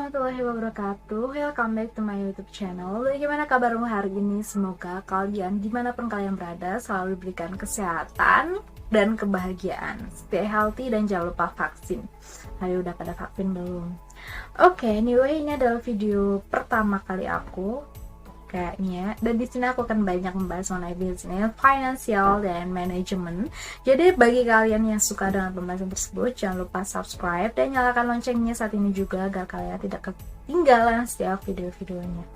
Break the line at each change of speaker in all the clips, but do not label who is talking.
warahmatullahi wabarakatuh. Welcome back to my YouTube channel. Bagaimana kabarmu hari ini? Semoga kalian dimanapun kalian berada selalu diberikan kesehatan dan kebahagiaan. Stay healthy dan jangan lupa vaksin. Hari udah pada vaksin belum? Oke, anyway, ini adalah video pertama kali aku kayaknya, dan di sini aku akan banyak membahas mengenai bisnis, finansial, dan manajemen. Jadi bagi kalian yang suka dengan pembahasan tersebut, jangan lupa subscribe dan nyalakan loncengnya saat ini juga agar kalian tidak ketinggalan setiap video-videonya.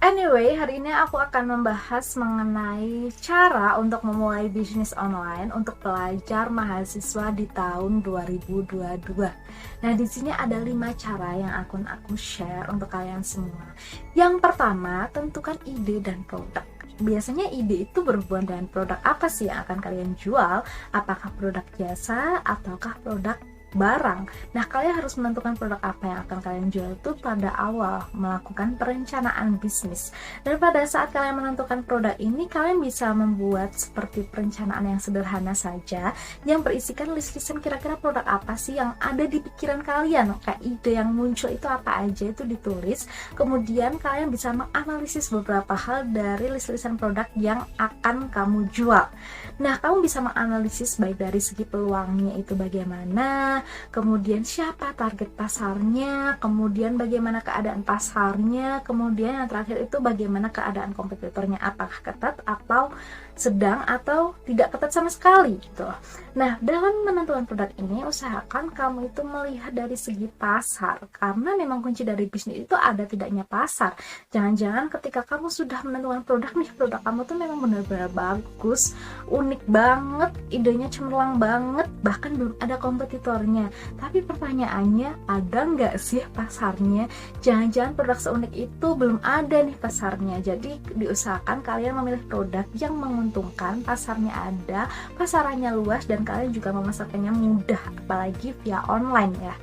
Anyway, hari ini aku akan membahas mengenai cara untuk memulai bisnis online untuk pelajar mahasiswa di tahun 2022. Nah, di sini ada 5 cara yang akan aku share untuk kalian semua. Yang pertama, tentukan ide dan produk. Biasanya ide itu berhubungan dengan produk apa sih yang akan kalian jual, apakah produk jasa ataukah produk barang. Nah, kalian harus menentukan produk apa yang akan kalian jual itu pada awal melakukan perencanaan bisnis. Dan pada saat kalian menentukan produk ini, kalian bisa membuat seperti perencanaan yang sederhana saja yang berisikan list-listan kira-kira produk apa sih yang ada di pikiran kalian. Kayak ide yang muncul itu apa aja itu ditulis. Kemudian kalian bisa menganalisis beberapa hal dari list-listan produk yang akan kamu jual. Nah, kamu bisa menganalisis baik dari segi peluangnya itu bagaimana, kemudian siapa target pasarnya, kemudian bagaimana keadaan pasarnya, kemudian yang terakhir itu bagaimana keadaan kompetitornya, apakah ketat atau sedang atau tidak ketat sama sekali gitu. Nah, dalam menentukan produk ini usahakan kamu itu melihat dari segi pasar, karena memang kunci dari bisnis itu ada tidaknya pasar. Jangan-jangan ketika kamu sudah menentukan produk nih, produk kamu tuh memang benar-benar bagus, unik banget, idenya cemerlang banget, bahkan belum ada kompetitornya. Tapi pertanyaannya, ada nggak sih pasarnya? Jangan-jangan produk seunik itu belum ada nih pasarnya. Jadi diusahakan kalian memilih produk yang menguntungkan, pasarnya ada, pasarannya luas, dan kalian juga memasarkannya mudah, apalagi via online ya.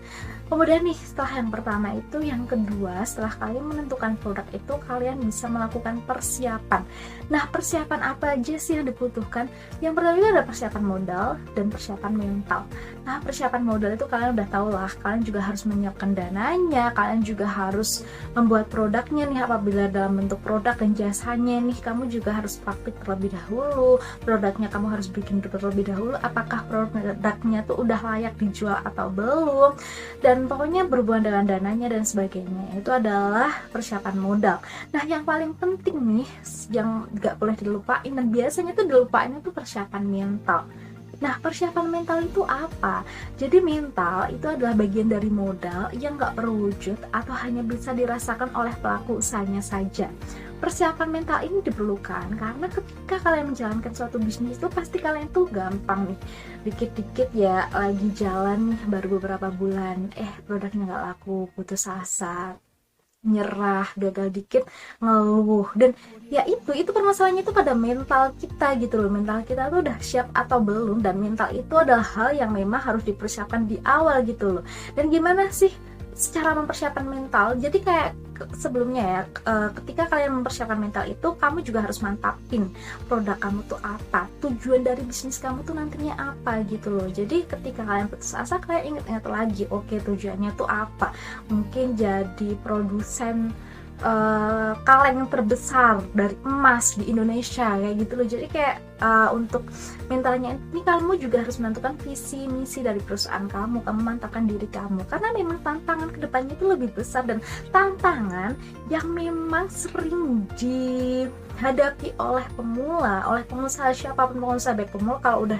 Kemudian nih, setelah yang pertama itu, yang kedua, setelah kalian menentukan produk itu, kalian bisa melakukan persiapan. Nah, persiapan apa aja sih yang dibutuhkan? Yang pertama itu ada persiapan modal dan persiapan mental. Nah, persiapan modal itu kalian udah tahu lah, kalian juga harus menyiapkan dananya, kalian juga harus membuat produknya nih, apabila dalam bentuk produk dan jasanya nih, kamu juga harus praktik terlebih dahulu, produknya kamu harus bikin terlebih dahulu, apakah produknya tuh udah layak dijual atau belum, dan pokoknya berhubungan dengan dananya dan sebagainya. Itu adalah persiapan modal. Nah, yang paling penting nih, yang gak boleh dilupain, dan biasanya tuh dilupain itu persiapan mental. Nah, persiapan mental itu apa? Jadi mental itu adalah bagian dari modal yang gak berwujud atau hanya bisa dirasakan oleh pelaku usahanya saja. Persiapan mental ini diperlukan karena ketika kalian menjalankan suatu bisnis itu pasti kalian tuh gampang nih, dikit-dikit ya lagi jalan nih baru beberapa bulan, produknya gak laku, putus asa, nyerah, gagal dikit, ngeluh. Dan ya itu permasalahannya itu pada mental kita gitu loh. Mental kita tuh udah siap atau belum, dan mental itu adalah hal yang memang harus dipersiapkan di awal gitu loh. Dan gimana sih secara mempersiapkan mental? Jadi kayak sebelumnya ya, ketika kalian mempersiapkan mental itu, kamu juga harus mantapin produk kamu tuh apa, tujuan dari bisnis kamu tuh nantinya apa gitu loh. Jadi ketika kalian putus asa, kalian ingat-ingat lagi, oke, tujuannya tuh apa, mungkin jadi produsen kaleng terbesar dari emas di Indonesia kayak gitu loh. Jadi kayak untuk mentalnya ini, kamu juga harus menentukan visi misi dari perusahaan kamu mantapkan diri kamu, karena memang tantangan kedepannya itu lebih besar, dan tantangan yang memang sering dihadapi oleh pemula, oleh pengusaha, siapapun pengusaha, baik pemula kalau udah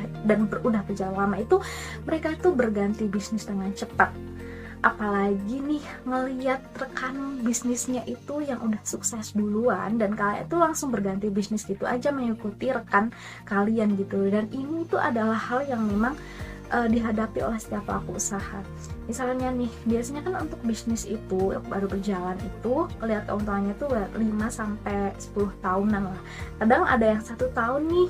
berjalan lama itu, mereka itu berganti bisnis dengan cepat. Apalagi nih ngeliat rekan bisnisnya itu yang udah sukses duluan, dan kalian itu langsung berganti bisnis gitu aja mengikuti rekan kalian gitu. Dan ini tuh adalah hal yang memang dihadapi oleh setiap pelaku usaha. Misalnya nih, biasanya kan untuk bisnis itu baru berjalan itu lihat keuntungannya tuh 5-10 tahunan lah. Kadang ada yang 1 tahun nih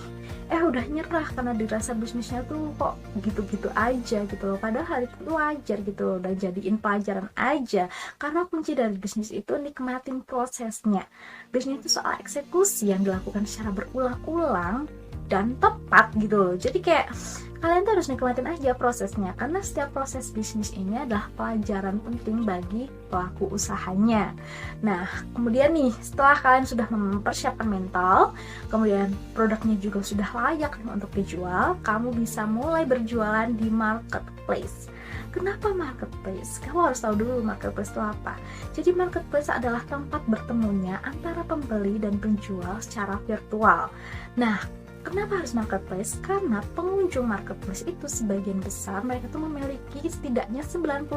udah nyerah karena dirasa bisnisnya tuh kok gitu-gitu aja gitu loh. Padahal itu wajar gitu loh, dan jadiin pelajaran aja, karena kunci dari bisnis itu nikmatin prosesnya. Bisnis itu soal eksekusi yang dilakukan secara berulang-ulang, dan tepat gitu loh. Jadi kayak kalian tuh harus nikmatin aja prosesnya, karena setiap proses bisnis ini adalah pelajaran penting bagi pelaku usahanya. Nah, kemudian nih, setelah kalian sudah mempersiapkan mental, kemudian produknya juga sudah layak untuk dijual, kamu bisa mulai berjualan di marketplace. Kenapa marketplace? Kamu harus tahu dulu marketplace itu apa. Jadi marketplace adalah tempat bertemunya antara pembeli dan penjual secara virtual. Nah, kenapa harus marketplace? Karena pengunjung marketplace itu sebagian besar mereka tuh memiliki setidaknya 90%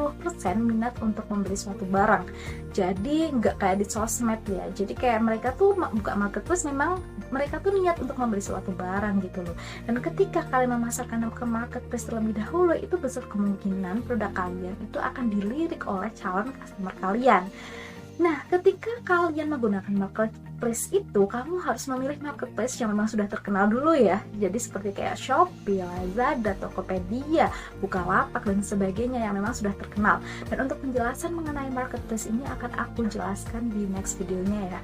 minat untuk membeli suatu barang. Jadi nggak kayak di sosmed ya. Jadi kayak mereka tuh buka marketplace memang mereka tuh niat untuk membeli suatu barang gitu loh. Dan ketika kalian memasarkan ke marketplace terlebih dahulu, itu besar kemungkinan produk kalian itu akan dilirik oleh calon customer kalian. Nah, ketika kalian menggunakan marketplace itu, kamu harus memilih marketplace yang memang sudah terkenal dulu ya. Jadi seperti kayak Shopee, Lazada, Tokopedia, Bukalapak, dan sebagainya yang memang sudah terkenal. Dan untuk penjelasan mengenai marketplace ini akan aku jelaskan di next videonya ya.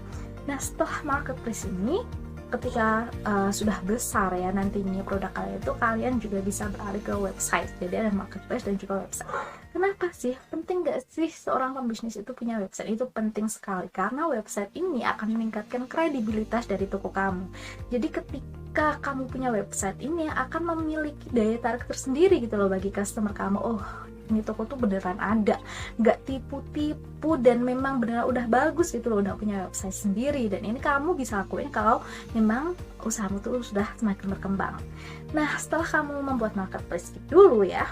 Nah, setelah marketplace ini, ketika sudah besar ya nantinya produk kalian itu, kalian juga bisa beralih ke website. Jadi ada marketplace dan juga website. Kenapa sih? Penting gak sih seorang pembisnis itu punya website? Itu penting sekali, karena website ini akan meningkatkan kredibilitas dari toko kamu. Jadi ketika kamu punya website ini akan memiliki daya tarik tersendiri gitu loh bagi customer kamu. Oh, ini toko tuh beneran ada, nggak tipu-tipu, dan memang beneran udah bagus gitu loh, udah punya website sendiri. Dan ini kamu bisa lakuin kalau memang usahamu tuh sudah semakin berkembang. Nah, setelah kamu membuat marketplace dulu ya,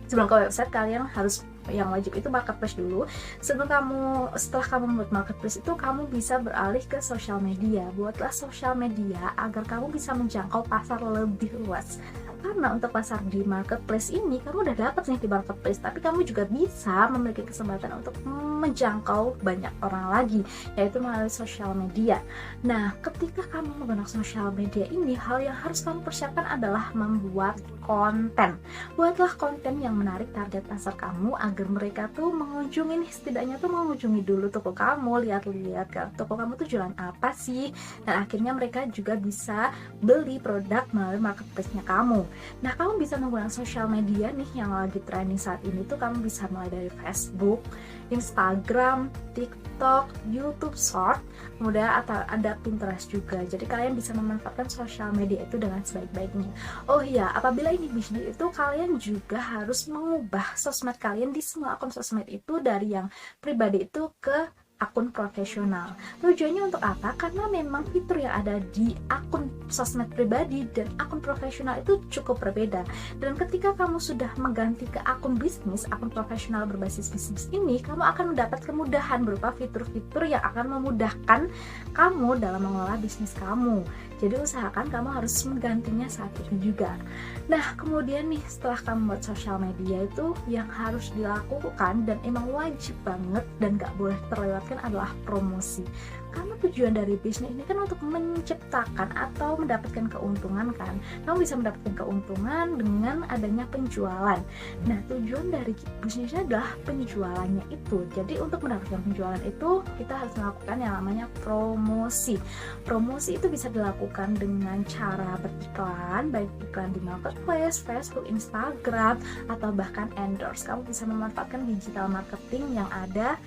sebelum ke website kalian harus, yang wajib itu marketplace dulu. Setelah kamu membuat marketplace itu, kamu bisa beralih ke sosial media. Buatlah sosial media agar kamu bisa menjangkau pasar lebih luas. Karena untuk pasar di marketplace ini kamu udah dapat nih di marketplace, tapi kamu juga bisa memiliki kesempatan untuk menjangkau banyak orang lagi, yaitu melalui sosial media. Nah, ketika kamu menggunakan sosial media ini, hal yang harus kamu persiapkan adalah membuat konten. Buatlah konten yang menarik target pasar kamu agar mereka tuh mengunjungi, setidaknya tuh mengunjungi dulu toko kamu, lihat-lihat ke toko kamu tuh jualan apa sih, dan akhirnya mereka juga bisa beli produk melalui marketplace-nya kamu. Nah, kamu bisa menggunakan sosial media nih yang lagi trending saat ini tuh, kamu bisa mulai dari Facebook, Instagram, TikTok, YouTube Short, kemudian ada Pinterest juga. Jadi kalian bisa memanfaatkan sosial media itu dengan sebaik-baiknya. Oh iya, apabila ini bisnis itu, kalian juga harus mengubah sosmed kalian di semua akun sosmed itu dari yang pribadi itu ke akun profesional. Tujuannya untuk apa? Karena memang fitur yang ada di akun sosmed pribadi dan akun profesional itu cukup berbeda. Dan ketika kamu sudah mengganti ke akun bisnis, akun profesional berbasis bisnis ini, kamu akan mendapat kemudahan berupa fitur-fitur yang akan memudahkan kamu dalam mengelola bisnis kamu. Jadi usahakan kamu harus menggantinya saat itu juga. Nah, kemudian nih, setelah kamu buat sosial media itu, yang harus dilakukan dan emang wajib banget dan gak boleh terlewatkan adalah promosi. Karena tujuan dari bisnis ini kan untuk menciptakan atau mendapatkan keuntungan kan. Kamu bisa mendapatkan keuntungan dengan adanya penjualan. Nah, tujuan dari bisnisnya adalah penjualannya itu. Jadi untuk mendapatkan penjualan itu, kita harus melakukan yang namanya promosi. Promosi itu bisa dilakukan dengan cara beriklan, baik iklan di marketplace, Facebook, Instagram, atau bahkan endorse. Kamu bisa memanfaatkan digital marketing yang ada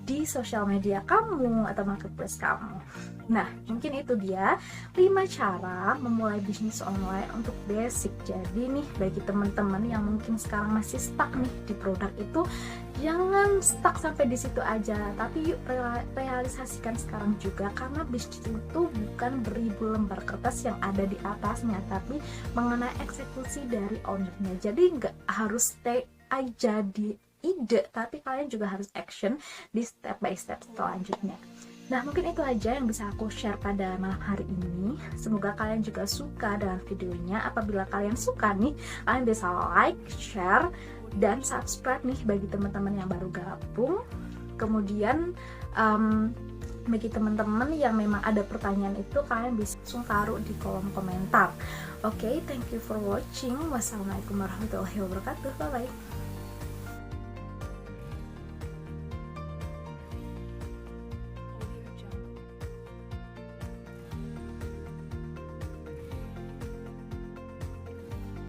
di sosial media kamu atau marketplace kamu. Nah, mungkin itu dia 5 cara memulai bisnis online untuk basic. Jadi nih, bagi teman-teman yang mungkin sekarang masih stuck nih di produk itu, jangan stuck sampai di situ aja, tapi yuk realisasikan sekarang juga, karena bisnis itu bukan beribu lembar kertas yang ada di atasnya, tapi mengenai eksekusi dari ownernya. Jadi nggak harus stay aja di ide, tapi kalian juga harus action di step by step selanjutnya. Nah, mungkin itu aja yang bisa aku share pada malam hari ini. Semoga kalian juga suka dengan videonya. Apabila kalian suka nih, kalian bisa like, share, dan subscribe nih bagi teman-teman yang baru gabung. Kemudian bagi teman-teman yang memang ada pertanyaan itu, kalian bisa langsung taruh di kolom komentar. Oke, thank you for watching. Wassalamualaikum warahmatullahi wabarakatuh. Bye bye.